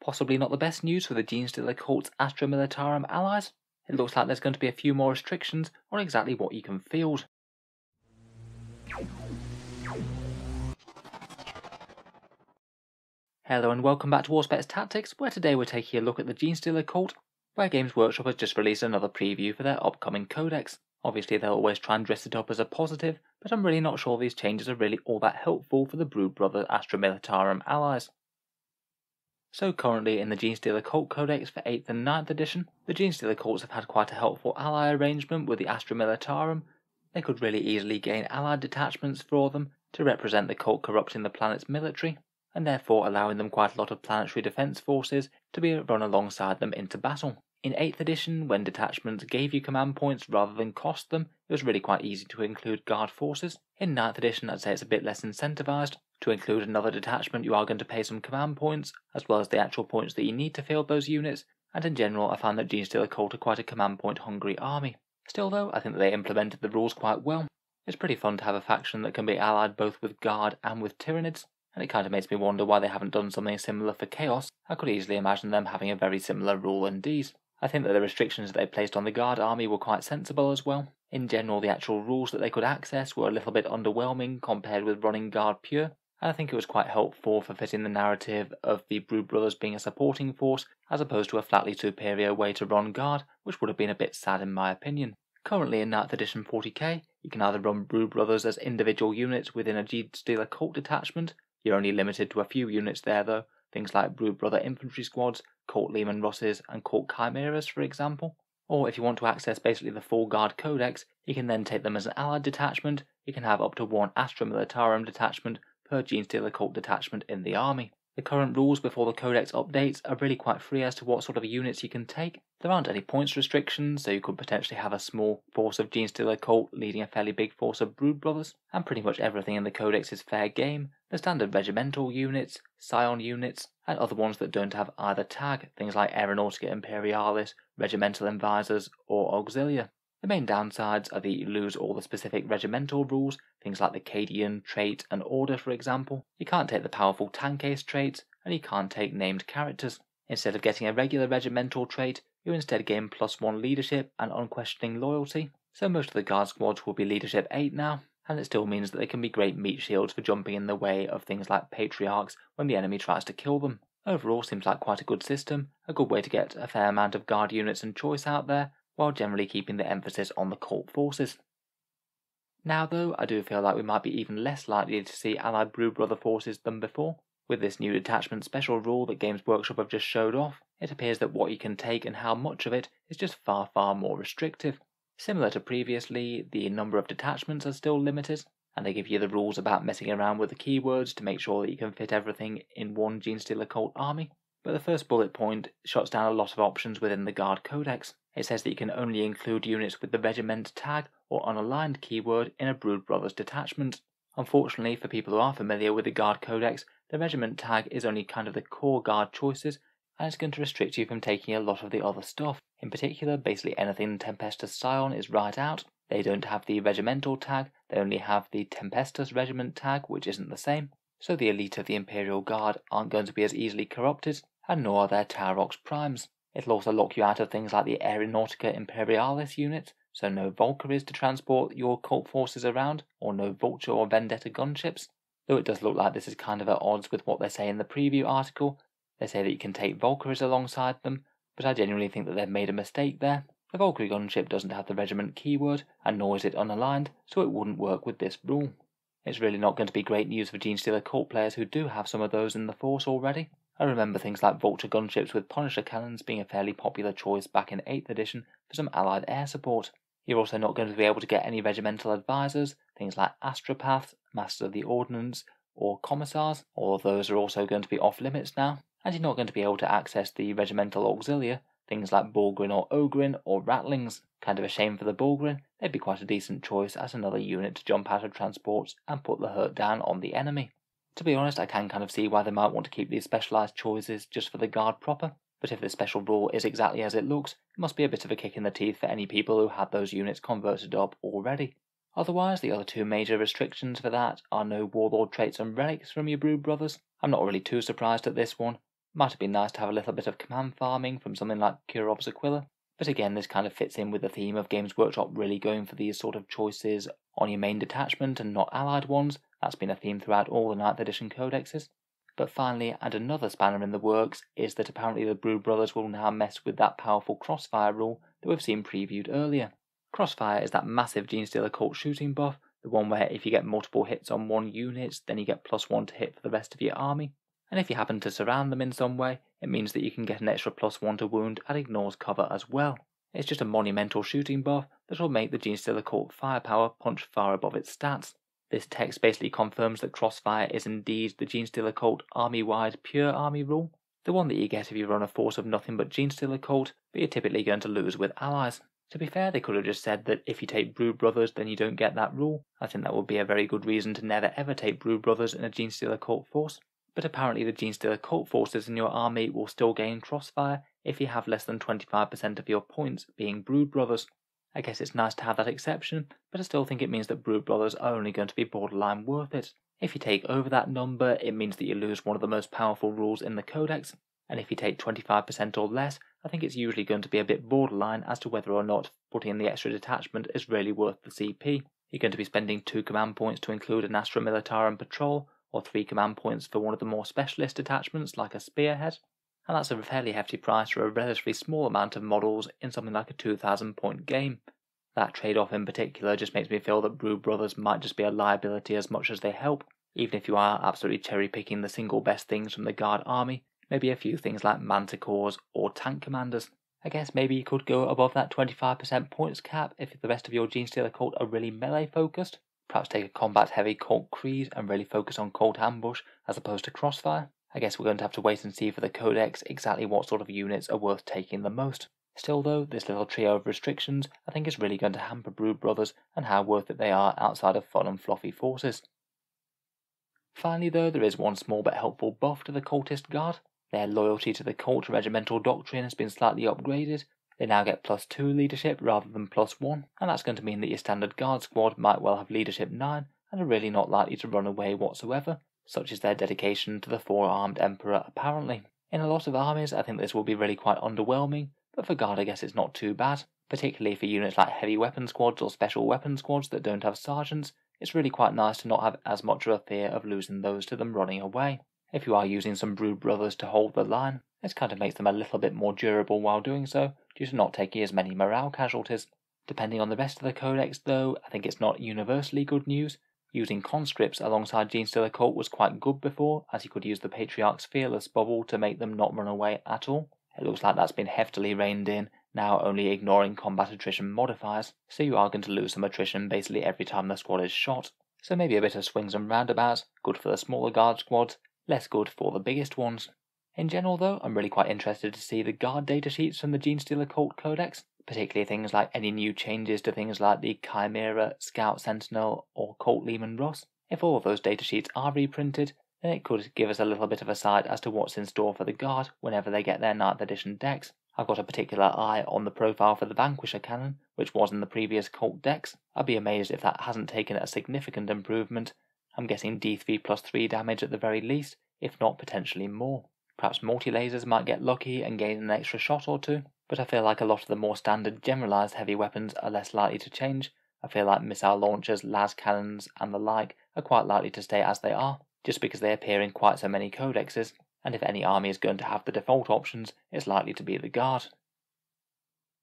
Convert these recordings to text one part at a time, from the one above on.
Possibly not the best news for the Genestealer cult's Astra Militarum allies. It looks like there's going to be a few more restrictions on exactly what you can field. Hello and welcome back to Warspecs Tactics, where today we're taking a look at the Genestealer cult, where Games Workshop has just released another preview for their upcoming Codex. Obviously they'll always try and dress it up as a positive, but I'm really not sure these changes are really all that helpful for the Brood Brother Astra Militarum allies. So currently in the Genestealer Cult Codex for 8th and 9th edition, the Genestealer cults have had quite a helpful ally arrangement with the Astra Militarum. They could really easily gain allied detachments for them to represent the cult corrupting the planet's military, and therefore allowing them quite a lot of planetary defense forces to be run alongside them into battle. In 8th edition, when detachments gave you command points rather than cost them, it was really quite easy to include guard forces. In 9th edition, I'd say it's a bit less incentivized. To include another detachment, you are going to pay some command points, as well as the actual points that you need to field those units, and in general I found that Genestealer Cult are quite a command point hungry army. Still though, I think that they implemented the rules quite well. It's pretty fun to have a faction that can be allied both with Guard and with Tyranids, and it kind of makes me wonder why they haven't done something similar for Chaos. I could easily imagine them having a very similar rule indeed. I think that the restrictions that they placed on the Guard army were quite sensible as well. In general, the actual rules that they could access were a little bit underwhelming compared with running Guard pure, and I think it was quite helpful for fitting the narrative of the Brood Brothers being a supporting force as opposed to a flatly superior way to run Guard, which would have been a bit sad in my opinion. Currently in 9th edition 40k, you can either run Brood Brothers as individual units within a Genestealer cult detachment. You're only limited to a few units there though, things like Brood Brother infantry squads, Cult Lehman Russes and Cult Chimeras for example. Or if you want to access basically the full Guard Codex, you can then take them as an allied detachment. You can have up to one Astra Militarum detachment per Genestealer cult detachment in the army. The current rules before the Codex updates are really quite free as to what sort of units you can take. There aren't any points restrictions, so you could potentially have a small force of Genestealer cult leading a fairly big force of Brood Brothers, and pretty much everything in the Codex is fair game. The standard regimental units, scion units, and other ones that don't have either tag, things like Aeronautica Imperialis, Regimental Advisors, or Auxilia. The main downsides are that you lose all the specific regimental rules, things like the Cadian, Trait, and Order for example. You can't take the powerful Tankcase traits, and you can't take named characters. Instead of getting a regular regimental trait, you instead gain +1 leadership and unquestioning loyalty, so most of the Guard squads will be leadership 8 now, and it still means that they can be great meat shields for jumping in the way of things like Patriarchs when the enemy tries to kill them. Overall seems like quite a good system, a good way to get a fair amount of Guard units and choice out there, while generally keeping the emphasis on the cult forces. Now though, I do feel like we might be even less likely to see allied Brood Brother forces than before. With this new detachment special rule that Games Workshop have just showed off, it appears that what you can take and how much of it is just far more restrictive. Similar to previously, the number of detachments are still limited, and they give you the rules about messing around with the keywords to make sure that you can fit everything in one Genestealer cult army. But the first bullet point shuts down a lot of options within the Guard Codex. It says that you can only include units with the regiment tag or unaligned keyword in a Brood Brothers detachment. Unfortunately, for people who are familiar with the Guard Codex, the regiment tag is only kind of the core Guard choices, and it's going to restrict you from taking a lot of the other stuff. In particular, basically anything Tempestus Scion is right out. They don't have the regimental tag, they only have the Tempestus regiment tag, which isn't the same. So the elite of the Imperial Guard aren't going to be as easily corrupted, and nor are their Taurox primes. It'll also lock you out of things like the Aeronautica Imperialis unit, so no Valkyries to transport your cult forces around, or no Vulture or Vendetta gunships. Though it does look like this is kind of at odds with what they say in the preview article. They say that you can take Valkyries alongside them, but I genuinely think that they've made a mistake there. The Valkyrie gunship doesn't have the regiment keyword, and nor is it unaligned, so it wouldn't work with this rule. It's really not going to be great news for Genestealer cult players who do have some of those in the force already. I remember things like Vulture gunships with Punisher cannons being a fairly popular choice back in 8th edition for some allied air support. You're also not going to be able to get any regimental advisors, things like Astropaths, Masters of the Ordnance, or Commissars. All of those are also going to be off limits now, and you're not going to be able to access the regimental auxilia, things like Bulgrin or Ogrin or Rattlings. Kind of a shame for the Bulgrin, they'd be quite a decent choice as another unit to jump out of transports and put the hurt down on the enemy. To be honest, I can kind of see why they might want to keep these specialised choices just for the Guard proper, but if the special rule is exactly as it looks, it must be a bit of a kick in the teeth for any people who had those units converted up already. Otherwise, the other two major restrictions for that are no Warlord traits and relics from your Brood Brothers. I'm not really too surprised at this one. Might have been nice to have a little bit of command farming from something like Cure Obsequilla, but again this kind of fits in with the theme of Games Workshop really going for these sort of choices on your main detachment and not allied ones. That's been a theme throughout all the 9th edition codexes. But finally, and another spanner in the works, is that apparently the Brood Brothers will now mess with that powerful crossfire rule that we've seen previewed earlier. Crossfire is that massive Genestealer cult shooting buff, the one where if you get multiple hits on one unit, then you get +1 to hit for the rest of your army. And if you happen to surround them in some way, it means that you can get an extra +1 to wound and ignores cover as well. It's just a monumental shooting buff that will make the Genestealer cult firepower punch far above its stats. This text basically confirms that Crossfire is indeed the Genestealer cult army-wide pure army rule, the one that you get if you run a force of nothing but Genestealer cult, but you're typically going to lose with allies. To be fair, they could have just said that if you take Brood Brothers then you don't get that rule. I think that would be a very good reason to never ever take Brood Brothers in a Genestealer cult force. But apparently the Genestealer cult forces in your army will still gain Crossfire if you have less than 25% of your points being Brood Brothers. I guess it's nice to have that exception, but I still think it means that Brood Brothers are only going to be borderline worth it. If you take over that number, it means that you lose one of the most powerful rules in the Codex, and if you take 25% or less, I think it's usually going to be a bit borderline as to whether or not putting in the extra detachment is really worth the CP. You're going to be spending 2 command points to include an Astra Militarum patrol, or 3 command points for one of the more specialist detachments like a Spearhead, and that's a fairly hefty price for a relatively small amount of models in something like a 2,000 point game. That trade-off in particular just makes me feel that Brood Brothers might just be a liability as much as they help, even if you are absolutely cherry-picking the single best things from the Guard army, maybe a few things like Manticores or Tank Commanders. I guess maybe you could go above that 25% points cap if the rest of your Genestealer cult are really melee focused. Perhaps take a combat-heavy Cult Creed and really focus on Cult Ambush as opposed to Crossfire. I guess we're going to have to wait and see for the Codex exactly what sort of units are worth taking the most. Still though, this little trio of restrictions I think is really going to hamper Brood Brothers and how worth it they are outside of fun and fluffy forces. Finally though, there is one small but helpful buff to the Cultist Guard. Their loyalty to the Cult Regimental Doctrine has been slightly upgraded. They now get +2 leadership rather than +1, and that's going to mean that your standard Guard squad might well have leadership 9 and are really not likely to run away whatsoever. Such is their dedication to the 4-armed Emperor apparently. In a lot of armies I think this will be really quite underwhelming, but for Guard I guess it's not too bad, particularly for units like heavy weapon squads or special weapon squads that don't have sergeants. It's really quite nice to not have as much of a fear of losing those to them running away. If you are using some Brood Brothers to hold the line, this kind of makes them a little bit more durable while doing so, due to not taking as many morale casualties. Depending on the rest of the Codex though, I think it's not universally good news. Using conscripts alongside Genestealer cult was quite good before, as you could use the Patriarch's Fearless bubble to make them not run away at all. It looks like that's been heftily reined in, now only ignoring combat attrition modifiers, so you are going to lose some attrition basically every time the squad is shot. So maybe a bit of swings and roundabouts, good for the smaller Guard squads, less good for the biggest ones. In general though, I'm really quite interested to see the Guard datasheets from the Genestealer cult Codex, particularly things like any new changes to things like the Chimera, Scout Sentinel or Cult Lehman Russ. If all of those datasheets are reprinted, then it could give us a little bit of a sight as to what's in store for the Guard whenever they get their 9th edition decks. I've got a particular eye on the profile for the Vanquisher cannon, which was in the previous cult decks. I'd be amazed if that hasn't taken a significant improvement. I'm guessing D3 plus 3 damage at the very least, if not potentially more. Perhaps multi-lasers might get lucky and gain an extra shot or two, but I feel like a lot of the more standard generalised heavy weapons are less likely to change. I feel like missile launchers, las cannons and the like are quite likely to stay as they are, just because they appear in quite so many codexes, and if any army is going to have the default options, it's likely to be the Guard.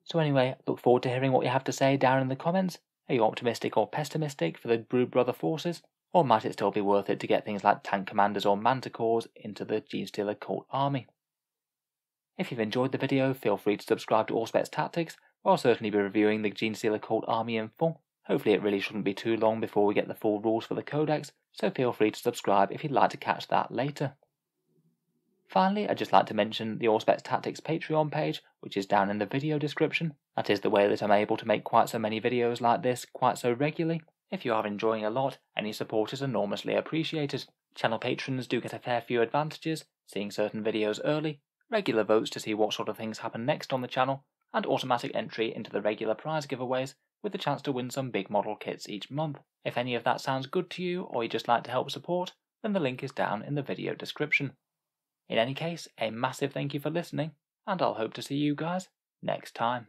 So anyway, look forward to hearing what you have to say down in the comments. Are you optimistic or pessimistic for the Brood Brother forces? Or might it still be worth it to get things like Tank Commanders or Manticores into the Genestealer cult army? If you've enjoyed the video, feel free to subscribe to Auspex Tactics, where I'll certainly be reviewing the Genestealer cult army in full. Hopefully it really shouldn't be too long before we get the full rules for the Codex, so feel free to subscribe if you'd like to catch that later. Finally, I'd just like to mention the Auspex Tactics Patreon page, which is down in the video description. That is the way that I'm able to make quite so many videos like this quite so regularly. If you are enjoying a lot, any support is enormously appreciated. Channel patrons do get a fair few advantages, seeing certain videos early, regular votes to see what sort of things happen next on the channel, and automatic entry into the regular prize giveaways with the chance to win some big model kits each month. If any of that sounds good to you or you'd just like to help support, then the link is down in the video description. In any case, a massive thank you for listening, and I'll hope to see you guys next time.